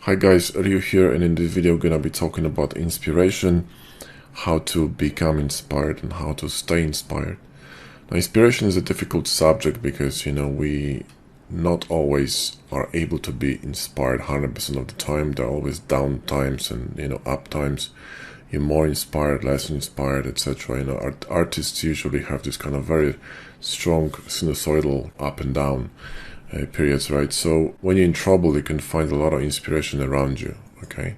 Hi guys, Ryu here, and in this video gonna be talking about inspiration, how to become inspired and how to stay inspired. Now, inspiration is a difficult subject because we not always are able to be inspired 100% of the time. There are always down times and up times. You're more inspired, less inspired, etc. Artists usually have this kind of very strong sinusoidal up and down periods, right? So when you're in trouble, you can find a lot of inspiration around you. Okay,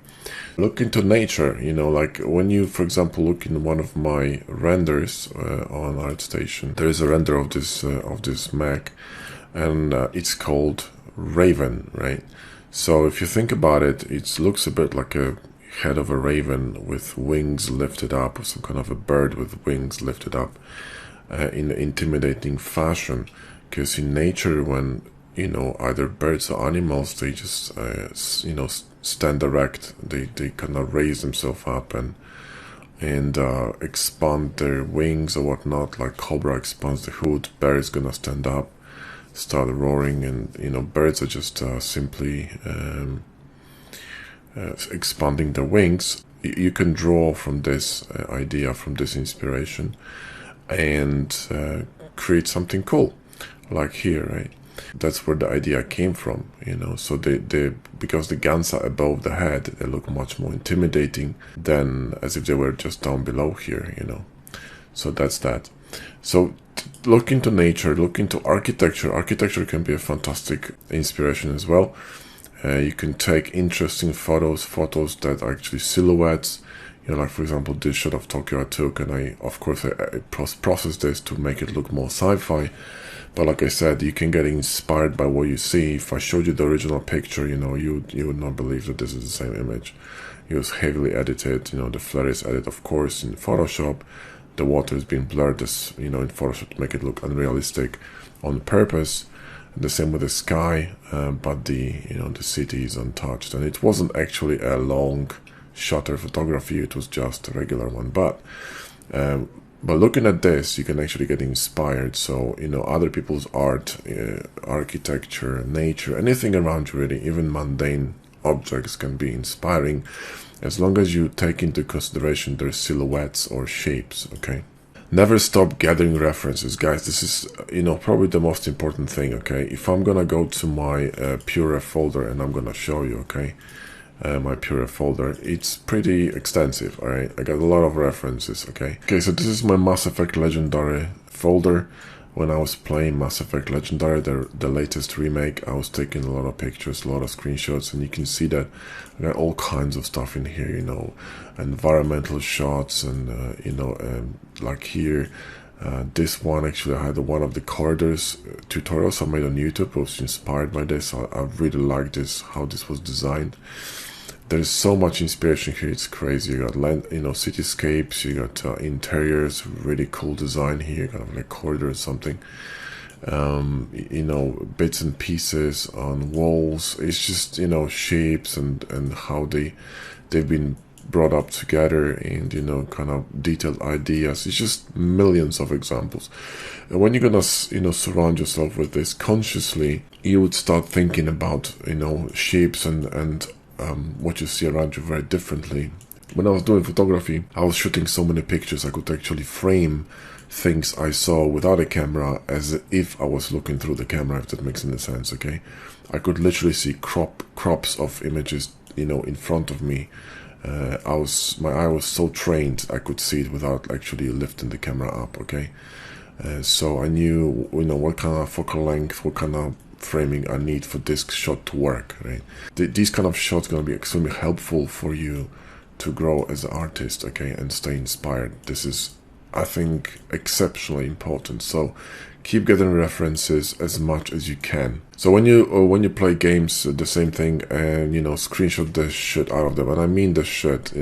look into nature. Like when you, for example, look in one of my renders on ArtStation, there is a render of this mech, and it's called Raven, right? So if you think about it, it looks a bit like a head of a raven with wings lifted up, or some kind of a bird with wings lifted up in an intimidating fashion. Because in nature, when either birds or animals, they just stand erect, they kind of raise themselves up and expand their wings or whatnot, like cobra expands the hood. Bear is gonna stand up, start roaring, and birds are just simply expanding their wings. You can draw from this idea, from this inspiration, and create something cool, like here, right? That's where the idea came from, so they because the guns are above the head, they look much more intimidating than as if they were just down below here, so that's that. So look into nature, look into architecture. Architecture can be a fantastic inspiration as well. You can take interesting photos that are actually silhouettes. Like for example, this shot of Tokyo I took, and I processed this to make it look more sci-fi. But like I said, you can get inspired by what you see. If I showed you the original picture, you would not believe that this is the same image. It was heavily edited. The flare is edited, of course, in Photoshop. The water has been blurred, in Photoshop, to make it look unrealistic on purpose. The same with the sky, but the city is untouched, and it wasn't actually a long shutter photography. It was just a regular one, but looking at this, you can actually get inspired. So other people's art, architecture, nature, anything around you, really, even mundane objects can be inspiring, as long as you take into consideration their silhouettes or shapes. Okay. Never stop gathering references, guys. This is, probably the most important thing, okay? If I'm gonna go to my Pure folder, and I'm gonna show you, okay, my Pure folder, it's pretty extensive, all right? I got a lot of references, okay? Okay, so this is my Mass Effect Legendary folder. When I was playing Mass Effect Legendary, the latest remake, I was taking a lot of pictures, a lot of screenshots, and you can see that I got all kinds of stuff in here, environmental shots, and like here, this one, actually, I had one of the corridors tutorials I made on YouTube. I was inspired by this. I really like this, how this was designed. There's so much inspiration here, it's crazy. You got land, cityscapes, you got interiors, really cool design here, kind of like corridor or something. Bits and pieces on walls. It's just shapes and how they've been brought up together, and kind of detailed ideas. It's just millions of examples. And when you're gonna surround yourself with this consciously, you would start thinking about shapes and what you see around you very differently. When I was doing photography, I was shooting so many pictures, I could actually frame things I saw without a camera as if I was looking through the camera, if that makes any sense, okay? I could literally see crops of images, in front of me. My eye was so trained, I could see it without actually lifting the camera up, okay? So I knew, what kind of focal length, what kind of framing I need for this shot to work, right? These kind of shots gonna be extremely helpful for you to grow as an artist, okay, and stay inspired. This is, I think, exceptionally important. So keep getting references as much as you can. So when you play games, the same thing, and screenshot the shit out of them. And I mean the shit,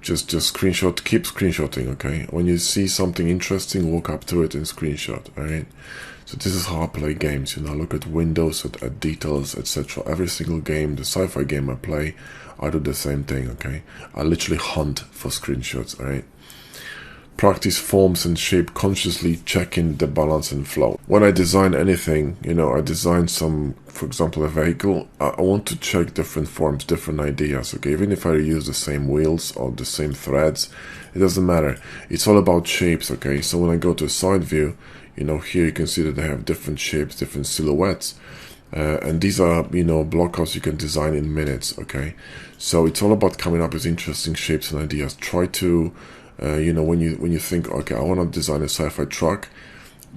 just screenshot, keep screenshotting, okay? When you see something interesting, walk up to it and screenshot, alright? So this is how I play games, look at windows, at details, etc. Every single game, the sci-fi game I play, I do the same thing, okay? I literally hunt for screenshots, alright? practice forms and shape, consciously checking the balance and flow. When I design anything, you know, I design some, for example, a vehicle, I want to check different forms, different ideas, okay? Even if I use the same wheels or the same threads, it doesn't matter. It's all about shapes, okay? So when I go to a side view, you know, here you can see that they have different shapes, different silhouettes. And these are, you know, blockouts you can design in minutes, okay? So it's all about coming up with interesting shapes and ideas. Try to, you know, when you think, okay, I want to design a sci-fi truck,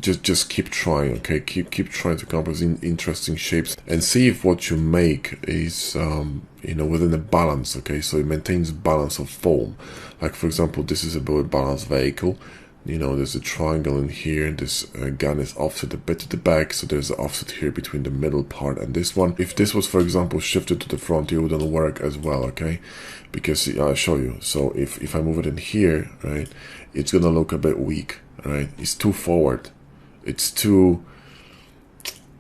just keep trying, okay? Keep trying to come up with interesting shapes and see if what you make is, you know, within a balance, okay? So it maintains balance of form. Like, for example, this is a balanced vehicle. You know, there's a triangle in here. This gun is offset a bit to the back, so there's an offset here between the middle part and this one. If this was, for example, shifted to the front, it wouldn't work as well, okay? Because I'll show you. So if I move it in here, right, it's gonna look a bit weak, right? It's too forward. It's too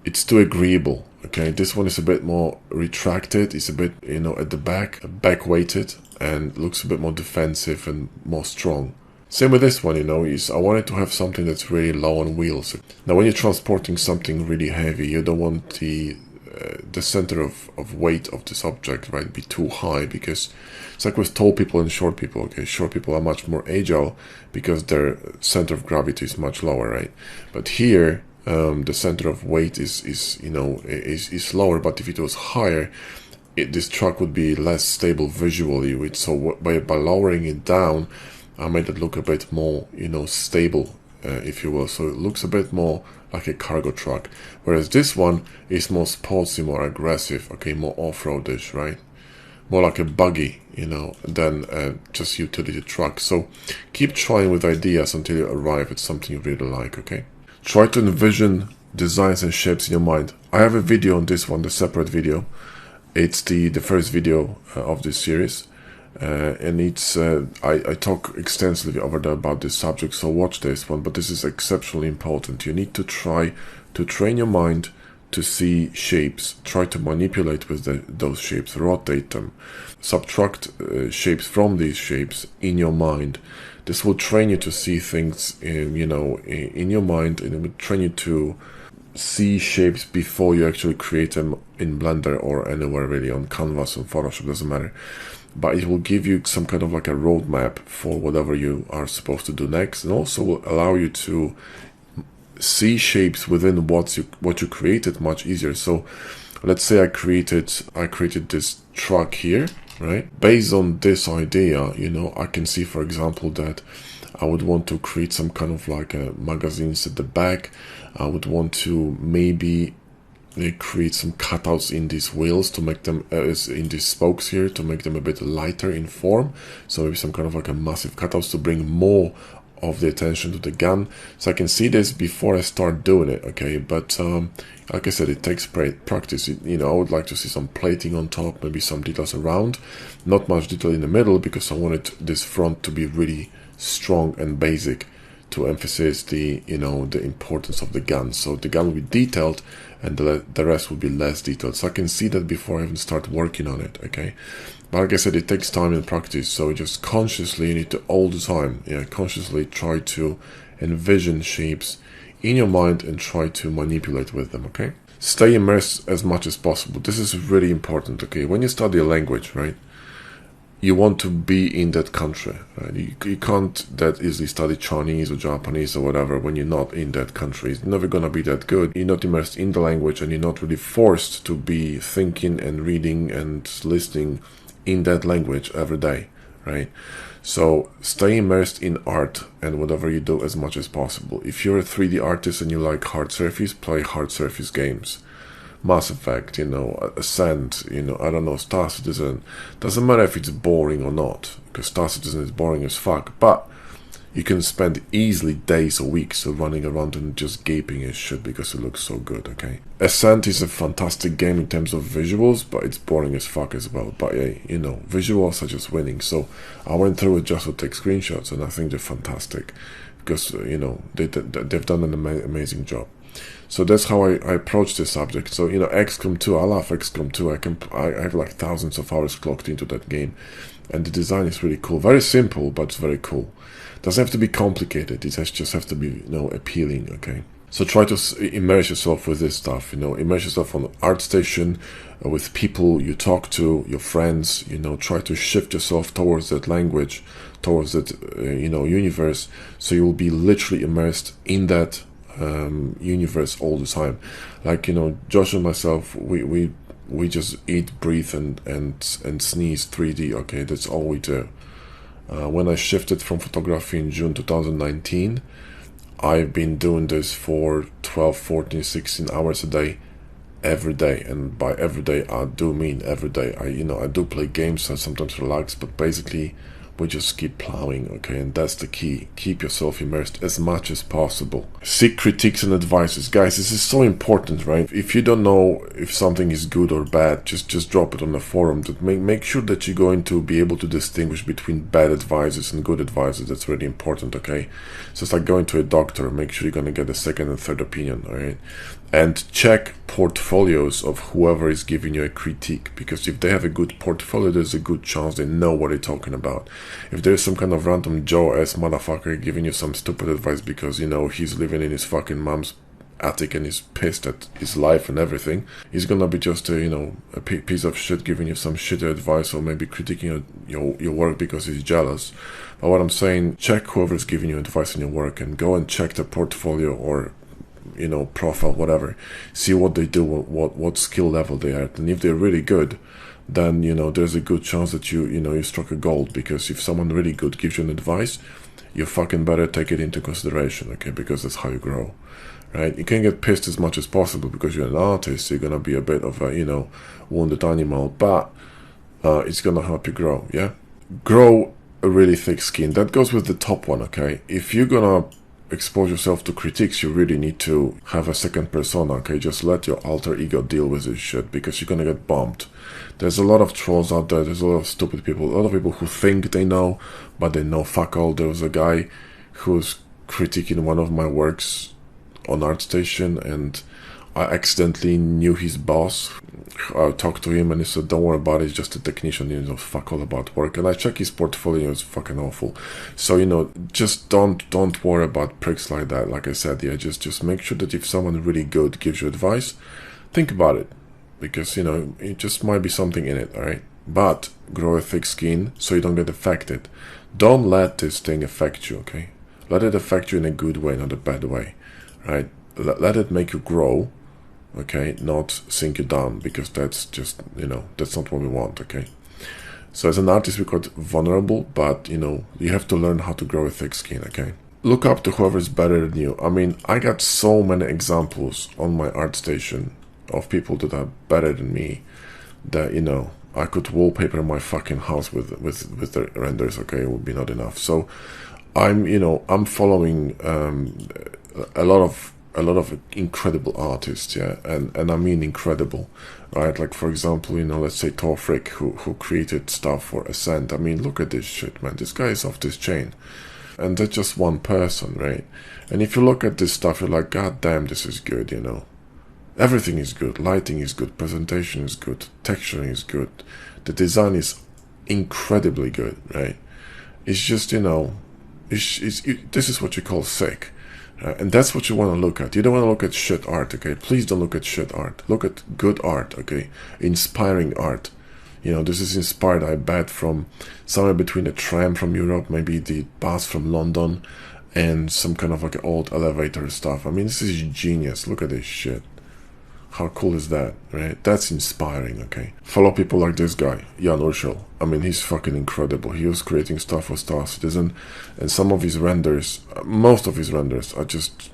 agreeable, okay? This one is a bit more retracted. It's a bit, you know, at the back weighted, and looks a bit more defensive and more strong. Same with this one, you know, I wanted to have something that's really low on wheels. Now, when you're transporting something really heavy, you don't want the center of weight of this object, right, be too high, because it's like with tall people and short people, okay? Short people are much more agile because their center of gravity is much lower, right? But here, the center of weight is you know, is lower, but if it was higher, this truck would be less stable visually. So by lowering it down, I made it look a bit more, you know, stable, if you will. So it looks a bit more like a cargo truck. Whereas this one is more sportsy, more aggressive, okay, more off-roadish, right? More like a buggy, you know, than just utility truck. So keep trying with ideas until you arrive at something you really like, okay? Try to envision designs and shapes in your mind. I have a video on this one, the separate video. It's the first video of this series. And it's I talk extensively over there about this subject, so watch this one. But this is exceptionally important. You need to try to train your mind to see shapes, try to manipulate with those shapes, rotate them, subtract shapes from these shapes in your mind. This will train you to see things you know, in your mind, and it will train you to see shapes before you actually create them in Blender or anywhere really, on Canvas, on Photoshop, doesn't matter. But it will give you some kind of like a roadmap for whatever you are supposed to do next, and also will allow you to see shapes within what you created much easier. So let's say I created this truck here, right? Based on this idea, you know, I can see, for example, that I would want to create some kind of like a magazines at the back. I would want to maybe create some cutouts in these wheels to make them in these spokes here, to make them a bit lighter in form. So maybe some kind of like a massive cutouts to bring more of the attention to the gun. So I can see this before I start doing it, okay? But like I said, it takes practice. You know, I would like to see some plating on top, maybe some details around, not much detail in the middle, because I wanted this front to be really strong and basic, to emphasize the, you know, the importance of the gun. So the gun will be detailed, and the rest will be less detailed. So I can see that before I even start working on it, okay? But like I said, it takes time and practice. So just consciously, you need to all the time, consciously try to envision shapes in your mind and try to manipulate with them, okay? Stay immersed as much as possible. This is really important, okay? When you study a language, right, you want to be in that country, right? You can't that easily study Chinese or Japanese or whatever when you're not in that country. It's never gonna be that good. You're not immersed in the language, and you're not really forced to be thinking and reading and listening in that language every day, right? So stay immersed in art and whatever you do as much as possible. If you're a 3D artist and you like hard surface, play hard surface games. Mass Effect, you know, Ascent, you know, I don't know, Star Citizen. Doesn't matter if it's boring or not, because Star Citizen is boring as fuck, but you can spend easily days or weeks running around and just gaping as shit because it looks so good, okay? Ascent is a fantastic game in terms of visuals, but it's boring as fuck as well. But yeah, you know, visuals are just winning. So I went through it just to take screenshots, and I think they're fantastic because, you know, they've done an amazing job. So that's how I approach this subject. So, you know, XCOM 2, I love XCOM 2. I have like thousands of hours clocked into that game. And the design is really cool. Very simple, but it's very cool. Doesn't have to be complicated. It just have to be, you know, appealing, okay? So try to immerse yourself with this stuff, you know, immerse yourself on ArtStation, with people you talk to, your friends, you know, try to shift yourself towards that language, towards that, you know, universe, so you will be literally immersed in that universe all the time. Like, you know, Josh and myself, we just eat, breathe, and sneeze 3D, okay, that's all we do. When I shifted from photography in June 2019, I've been doing this for 12, 14, 16 hours a day, every day. And by every day, I do mean every day. I do play games, I sometimes relax, but basically we just keep plowing, okay? And that's the key. Keep yourself immersed as much as possible. Seek critiques and advices. Guys, this is so important, right? If you don't know if something is good or bad, just drop it on the forum. Make sure that you're going to be able to distinguish between bad advices and good advices. That's really important, okay? So it's like going to a doctor. Make sure you're going to get a second and third opinion, all right? And check portfolios of whoever is giving you a critique, because if they have a good portfolio, there's a good chance they know what they're talking about. If there's some kind of random Joe-ass motherfucker giving you some stupid advice because, you know, he's living in his fucking mom's attic and he's pissed at his life and everything, he's gonna be just a, you know, a piece of shit giving you some shitty advice, or maybe critiquing your work because he's jealous. But what I'm saying, check whoever's giving you advice on your work and go and check the portfolio or, you know, profile, whatever. See what they do, what skill level they are at. And if they're really good, then, you know, there's a good chance that you struck a gold. Because if someone really good gives you an advice, you fucking better take it into consideration, okay? Because that's how you grow, right? You can get pissed as much as possible because you're an artist, so you're gonna be a bit of a, you know, wounded animal, but it's gonna help you grow, yeah? Grow a really thick skin. That goes with the top one, okay? If you're gonna expose yourself to critiques, you really need to have a second persona, okay? Just let your alter ego deal with this shit, because you're gonna get bombed. There's a lot of trolls out there, there's a lot of stupid people, a lot of people who think they know, but they know fuck all. There was a guy who's critiquing one of my works on ArtStation, and I accidentally knew his boss. I talked to him and he said, don't worry about it, it's just a technician, you know, fuck all about work. And I checked his portfolio, it's fucking awful. So, you know, just don't worry about pricks like that. Like I said, yeah, just make sure that if someone really good gives you advice, think about it. Because, you know, it just might be something in it, alright? But grow a thick skin so you don't get affected. Don't let this thing affect you, okay? Let it affect you in a good way, not a bad way, right? Let it make you grow, okay, not sink you down, because that's just, you know, that's not what we want, okay? So as an artist, we got vulnerable, but, you know, you have to learn how to grow a thick skin, okay? Look up to whoever's better than you. I mean, I got so many examples on my ArtStation of people that are better than me that, you know, I could wallpaper my fucking house with the renders, okay? It would be not enough. So I'm following a lot of incredible artists, yeah, and I mean incredible, right? Like, for example, you know, let's say Torfrick, who created stuff for Ascent. I mean, look at this shit, man. This guy is off this chain, and that's just one person, right? And if you look at this stuff, you're like, god damn, this is good, you know. Everything is good. Lighting is good. Presentation is good. Texturing is good. The design is incredibly good, right? It's just, you know, this is what you call sick. And that's what you want to look at. You don't want to look at shit art, okay? Please don't look at shit art. Look at good art, okay? Inspiring art. You know, this is inspired, I bet, from somewhere between a tram from Europe, maybe the bus from London, and some kind of like old elevator stuff. I mean, this is genius. Look at this shit. How cool is that, right? That's inspiring, okay? Follow people like this guy, Jan Urschel. I mean, he's fucking incredible. He was creating stuff for Star Citizen, and some of his renders, most of his renders, are just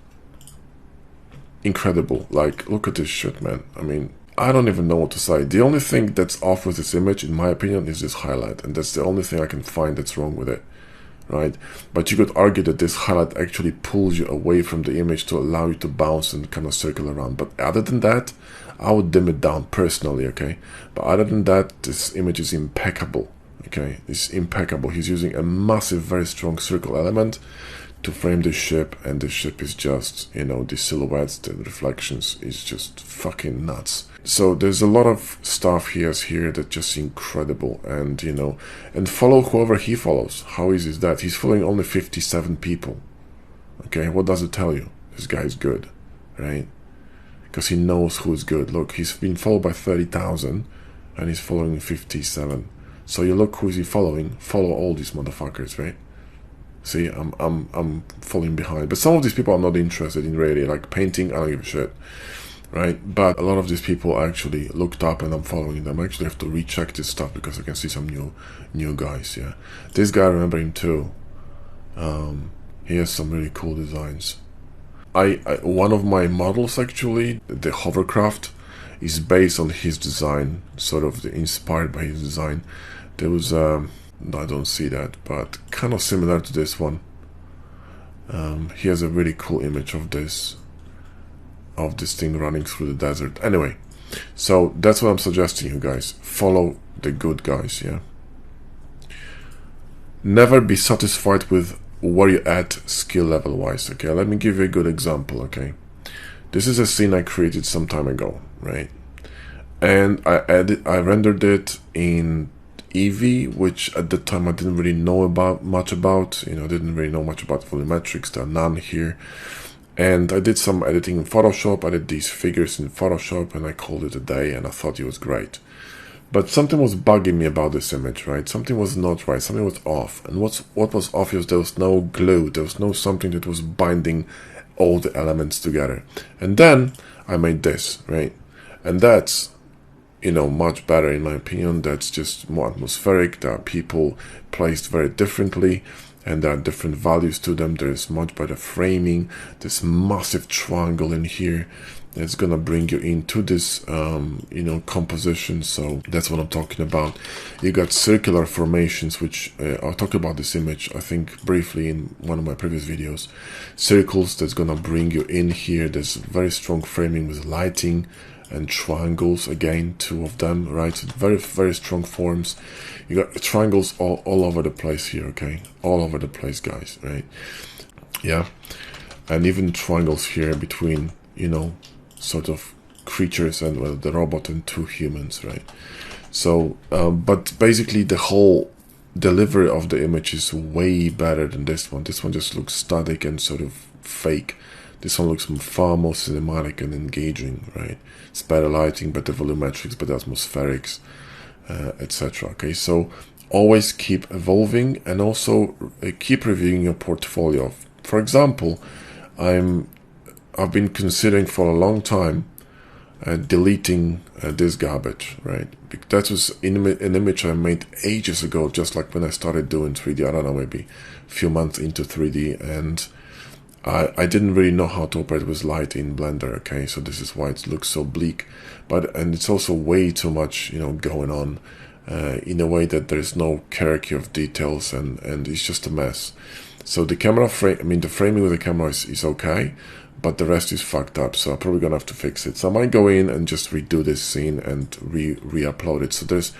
incredible. Like, look at this shit, man. I mean, I don't even know what to say. The only thing that's off with this image, in my opinion, is this highlight, and that's the only thing I can find that's wrong with it. Right, but you could argue that this highlight actually pulls you away from the image to allow you to bounce and kind of circle around. But other than that, I would dim it down personally, okay? But other than that, this image is impeccable, okay? It's impeccable. He's using a massive, very strong circle element to frame the ship, and the ship is just, you know, the silhouettes, the reflections is just fucking nuts. So there's a lot of stuff he has here that's just incredible, and you know, and follow whoever he follows. How easy is that? He's following only 57 people. Okay, what does it tell you? This guy is good, right? Because he knows who's good. Look, he's been followed by 30,000 and he's following 57. So you look who's he following, follow all these motherfuckers, right? See, I'm falling behind. But some of these people I'm not interested in really, like painting, I don't give a shit. Right? But a lot of these people actually looked up and I'm following them. I actually have to recheck this stuff because I can see some new guys, yeah. This guy, I remember him too. He has some really cool designs. One of my models actually, the hovercraft, is based on his design, sort of inspired by his design. There was no, I don't see that, but kind of similar to this one. He has a really cool image of this thing running through the desert. Anyway, so that's what I'm suggesting you guys. Follow the good guys, yeah. Never be satisfied with where you're at skill level wise, okay? Let me give you a good example, okay? This is a scene I created some time ago, right? And I rendered it in Eevee, which at the time I didn't really know much about, you know, didn't really know much about volumetrics. There are none here. And I did some editing in Photoshop. I did these figures in Photoshop and I called it a day and I thought it was great. But something was bugging me about this image, right? Something was not right, something was off. And what was off is there was no glue, there was no something that was binding all the elements together. And then I made this, right? And that's, you know, much better in my opinion. That's just more atmospheric. There are people placed very differently and there are different values to them. There's much better framing. This massive triangle in here that's gonna bring you into this you know, composition. So that's what I'm talking about. You got circular formations, which I'll talk about this image I think briefly in one of my previous videos. Circles that's gonna bring you in here. There's very strong framing with lighting and triangles, again, two of them, right? Very, very strong forms. You got triangles all over the place here, okay? All over the place, guys, right? Yeah. And even triangles here between, you know, sort of creatures and, well, the robot and two humans, right? So, but basically the whole delivery of the image is way better than this one. This one just looks static and sort of fake. This one looks far more cinematic and engaging, right? It's better lighting, better volumetrics, better atmospherics, etc. Okay, so always keep evolving and also keep reviewing your portfolio. For example, I've been considering for a long time deleting this garbage, right? That was an image I made ages ago, just like when I started doing 3D, I don't know, maybe a few months into 3D, and I didn't really know how to operate with light in Blender, okay? So this is why it looks so bleak, and it's also way too much, you know, going on in a way that there's no hierarchy of details, and it's just a mess. So the camera frame, I mean, the framing with the camera is okay, but the rest is fucked up, so I'm probably gonna have to fix it. So I might go in and just redo this scene and re-upload it. So there's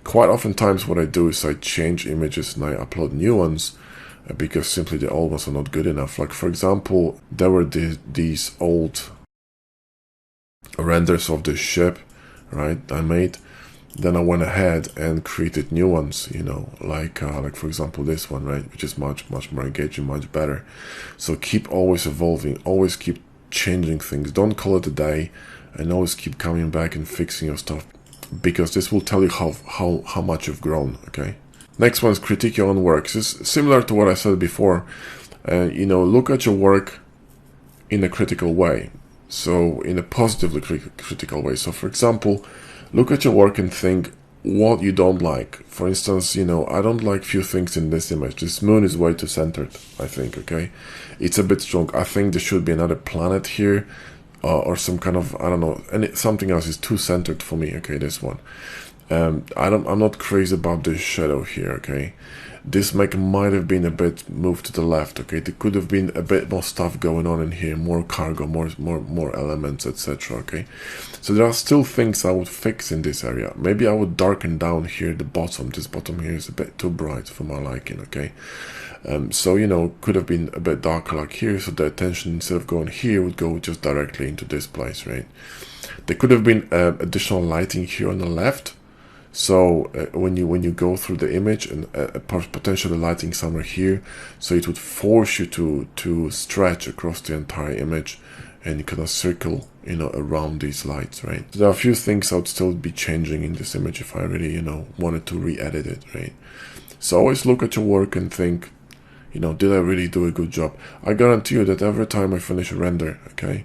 quite often times what I do is I change images and I upload new ones because simply the old ones are not good enough. Like, for example, there were these old renders of the ship, right, I made. Then I went ahead and created new ones, you know, like for example this one, right, which is much more engaging, much better. So keep always evolving, always keep changing things. Don't call it a day, and always keep coming back and fixing your stuff, because this will tell you how much you've grown. Okay. Next one is critique your own works. It's similar to what I said before. You know, look at your work in a critical way. So in a positively critical way. So for example, look at your work and think what you don't like. For instance, you know, I don't like few things in this image. This moon is way too centered, I think, okay? It's a bit strong. I think there should be another planet here, or some kind of, I don't know, something else is too centered for me, okay, this one. I'm not crazy about this shadow here, okay? This might have been a bit moved to the left, okay? There could have been a bit more stuff going on in here, more cargo, more elements, etc., okay? So there are still things I would fix in this area. Maybe I would darken down here the bottom. This bottom here is a bit too bright for my liking, okay? So, you know, could have been a bit darker like here, so the attention, instead of going here, would go just directly into this place, right? There could have been additional lighting here on the left. So when you go through the image, and potentially lighting somewhere here, so it would force you to stretch across the entire image, and you kind of circle, you know, around these lights, right? So there are a few things I would still be changing in this image if I really, you know, wanted to re-edit it, right? So always look at your work and think, you know, did I really do a good job? I guarantee you that every time I finish a render, okay,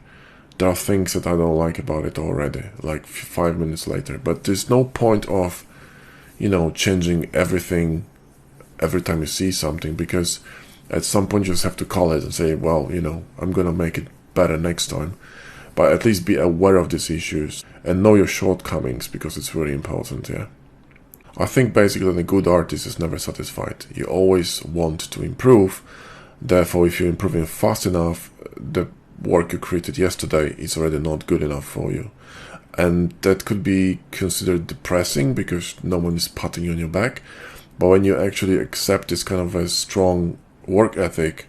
there are things that I don't like about it already, like 5 minutes later. But there's no point of, you know, changing everything every time you see something, because at some point you just have to call it and say, well, you know, I'm gonna make it better next time. But at least be aware of these issues and know your shortcomings, because it's really important, yeah. I think basically that a good artist is never satisfied. You always want to improve. Therefore, if you're improving fast enough, the work you created yesterday is already not good enough for you. And that could be considered depressing because no one is patting you on your back. But when you actually accept this kind of a strong work ethic,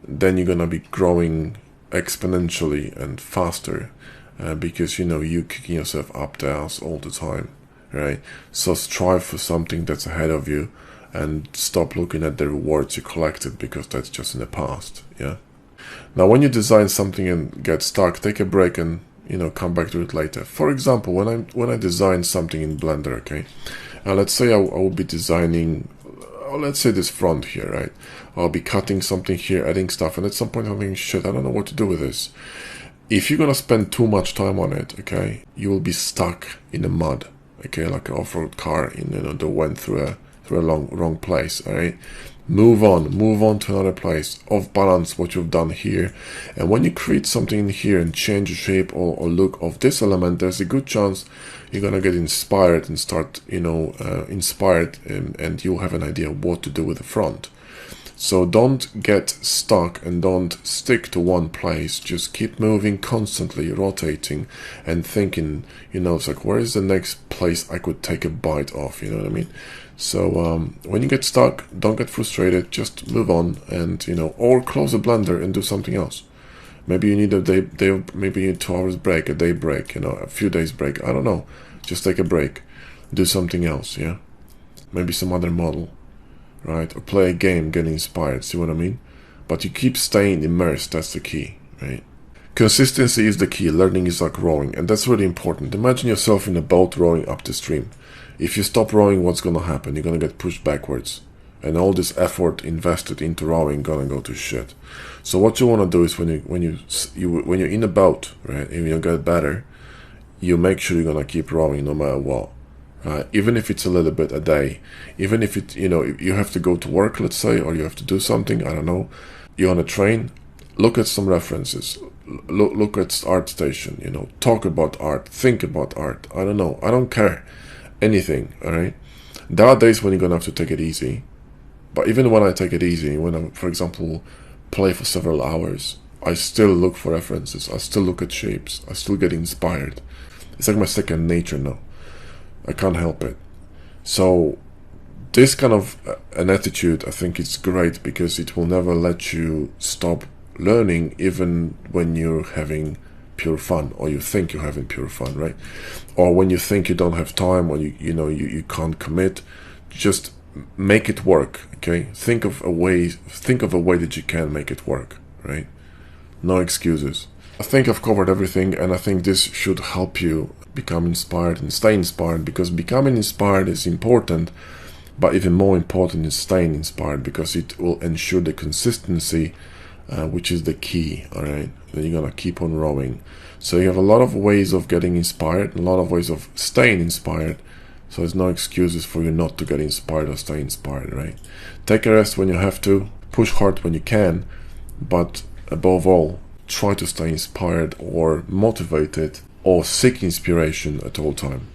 then you're gonna be growing exponentially and faster, because, you know, you kicking yourself up the ass all the time, right? So strive for something that's ahead of you, and stop looking at the rewards you collected, because that's just in the past, yeah? Now, when you design something and get stuck, take a break and, you know, come back to it later. For example, when I design something in Blender, okay, let's say I will be designing, let's say this front here, right? I'll be cutting something here, adding stuff, and at some point I'm thinking, shit, I don't know what to do with this. If you're gonna spend too much time on it, okay, you will be stuck in the mud, okay, like an off-road car, you know, that went through a wrong place, all right? Move on to another place, off balance what you've done here. And when you create something in here and change the shape or look of this element, there's a good chance you're gonna get inspired and start, you know, inspired, and you'll have an idea of what to do with the front. So don't get stuck and don't stick to one place. Just keep moving, constantly rotating and thinking, you know, it's like, where is the next place I could take a bite of, you know what I mean? So when you get stuck, don't get frustrated, just move on, and, you know, or close the Blender and do something else. Maybe you need a day, maybe you need 2 hours break, a day break, you know, a few days break, I don't know. Just take a break, do something else, yeah? Maybe some other model, right? Or play a game, get inspired, see what I mean? But you keep staying immersed, that's the key, right? Consistency is the key. Learning is like rowing, and that's really important. Imagine yourself in a boat rowing up the stream. If you stop rowing, what's gonna happen? You're gonna get pushed backwards, and all this effort invested into rowing gonna go to shit. So what you wanna do is when you're in a boat, right, and you get better, you make sure you're gonna keep rowing no matter what. Even if it's a little bit a day, even if it, you know, you have to go to work, let's say, or you have to do something, I don't know, you're on a train, look at some references, look at ArtStation, you know, talk about art, think about art, I don't know, I don't care, anything, alright? There are days when you're gonna have to take it easy, but even when I take it easy, when I, for example, play for several hours, I still look for references, I still look at shapes, I still get inspired. It's like my second nature now. I can't help it. So this kind of an attitude, I think it's great, because it will never let you stop learning, even when you're having pure fun, or you think you're having pure fun, right? Or when you think you don't have time, or you can't commit, just make it work, okay? Think of a way that you can make it work, right? No excuses. I think I've covered everything, and I think this should help you become inspired and stay inspired, because becoming inspired is important, but even more important is staying inspired, because it will ensure the consistency, which is the key, alright? Then you're gonna keep on rowing. So you have a lot of ways of getting inspired, a lot of ways of staying inspired, so there's no excuses for you not to get inspired or stay inspired, right? Take a rest when you have to, push hard when you can, but above all, try to stay inspired or motivated or seek inspiration at all time.